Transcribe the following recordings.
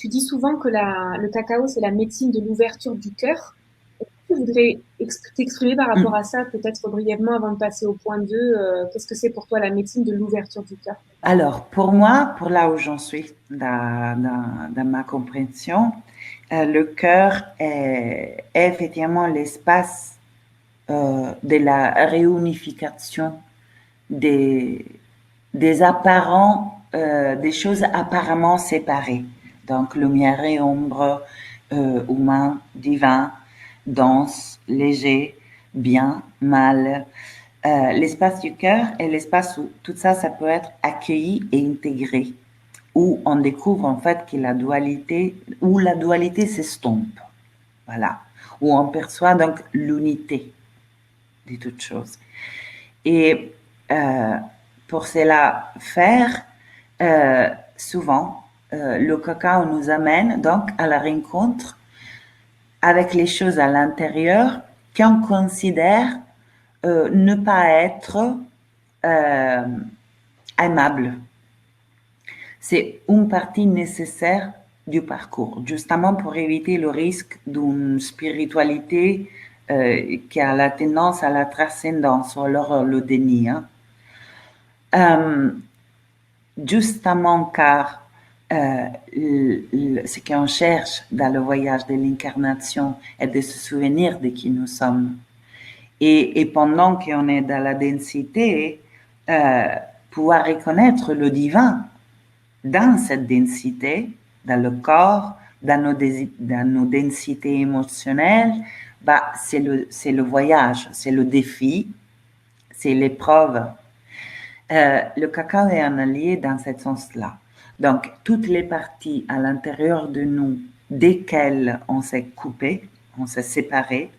Tu dis souvent que le cacao, c'est la médecine de l'ouverture du cœur. Tu voudrais t'exprimer par rapport Mm. à ça, peut-être brièvement avant de passer au point 2. Qu'est-ce que c'est pour toi la médecine de l'ouverture du cœur? Alors, pour moi, pour là où j'en suis dans ma compréhension, le cœur est effectivement l'espace de la réunification des, des apparents, des choses apparemment séparées. Donc, lumière et ombre, humain, divin, dense, léger, bien, mal. L'espace du cœur est l'espace où tout ça, ça peut être accueilli et intégré, où on découvre en fait que la dualité, où la dualité s'estompe, voilà, où on perçoit donc l'unité de toutes choses. Et euh, pour cela faire, souvent, le cacao nous amène donc à la rencontre avec les choses à l'intérieur qu'on considère ne pas être euh, aimable. C'est une partie nécessaire du parcours, justement pour éviter le risque d'une spiritualité qui a la tendance à la transcendance ou alors le déni. Hein. Euh, Justement car ce qu'on cherche dans le voyage de l'incarnation est de se souvenir de qui nous sommes. Et pendant qu'on est dans la densité, euh, pouvoir reconnaître le divin dans cette densité, dans le corps, dans nos densités émotionnelles, bah, c'est le voyage, c'est le défi, c'est l'épreuve. Le cacao est un allié dans ce sens-là. Donc, toutes les parties à l'intérieur de nous, desquelles on s'est coupé, on s'est séparé,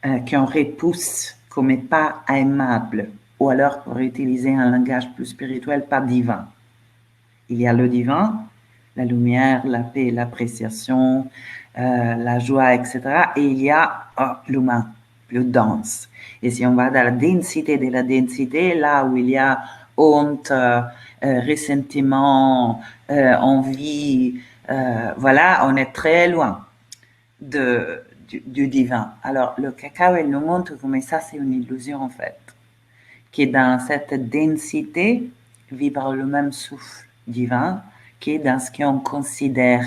qu'on repousse comme pas aimable, ou alors pour utiliser un langage plus spirituel, pas divin. Il y a le divin, la lumière, la paix, l'appréciation, la joie, etc. Et il y a l'humain, le dense. Et si on va dans la densité de la densité, là où il y a honte, ressentiment, envie, voilà, on est très loin du divin. Alors, le cacao, il nous montre comment ça, c'est une illusion, en fait, qui est dans cette densité vibre le même souffle divin, qui est dans ce qu'on considère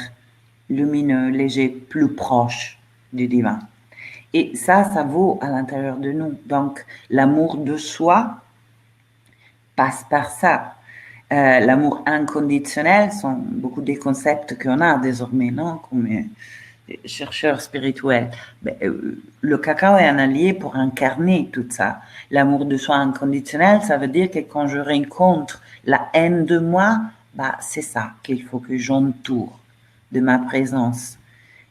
lumineux, léger, plus proche du divin. Et ça vaut à l'intérieur de nous. Donc, l'amour de soi passe par ça. L'amour inconditionnel sont beaucoup des concepts qu'on a désormais, non? Comme chercheur spirituel. Ben, le cacao est un allié pour incarner tout ça. L'amour de soi inconditionnel, ça veut dire que quand je rencontre la haine de moi, bah, c'est ça qu'il faut que j'entoure de ma présence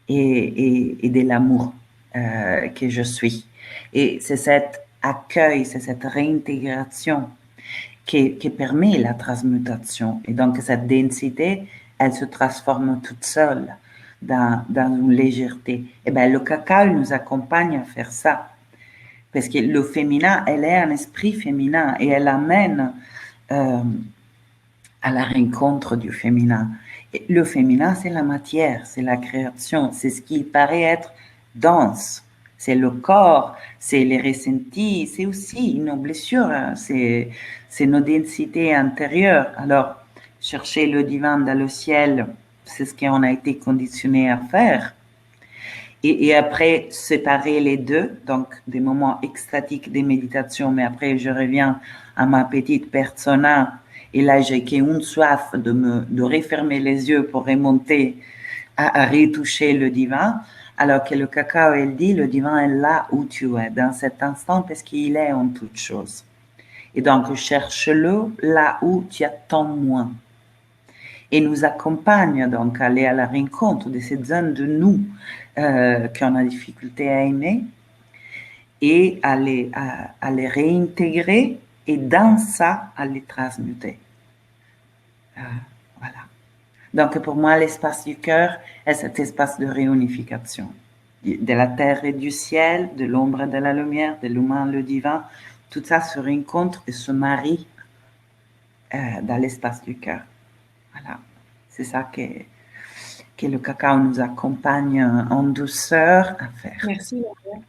et de l'amour que je suis. Et c'est cet accueil, c'est cette réintégration qui permet la transmutation. Et donc, cette densité, elle se transforme toute seule dans une légèreté. Et bien, le cacao nous accompagne à faire ça. Parce que le féminin, elle est un esprit féminin et elle amène euh, à la rencontre du féminin. Et le féminin, c'est la matière, c'est la création, c'est ce qui paraît être dense. C'est le corps, c'est les ressentis, c'est aussi nos blessures, hein, c'est nos densités intérieures. Alors, chercher le divin dans le ciel, c'est ce qu'on a été conditionné à faire. Et après, séparer les deux, donc des moments extatiques de méditation, mais après, je reviens à ma petite persona, et là, j'ai qu'une soif de refermer les yeux pour remonter à retoucher le divin, alors que le cacao, elle dit, le divin est là où tu es, dans cet instant, parce qu'il est en toute chose. Et donc, cherche-le là où tu attends moins et nous accompagne donc à aller à la rencontre de cette zone de nous qu'on a difficulté à aimer et à les réintégrer et dans ça, à les transmuter. Euh, voilà. Donc pour moi, l'espace du cœur est cet espace de réunification de la terre et du ciel, de l'ombre et de la lumière, de l'humain et le divin. Tout ça se rencontre et se marie dans l'espace du cœur. Voilà. C'est ça qui est. que le cacao nous accompagne en douceur à faire. Merci, Maria.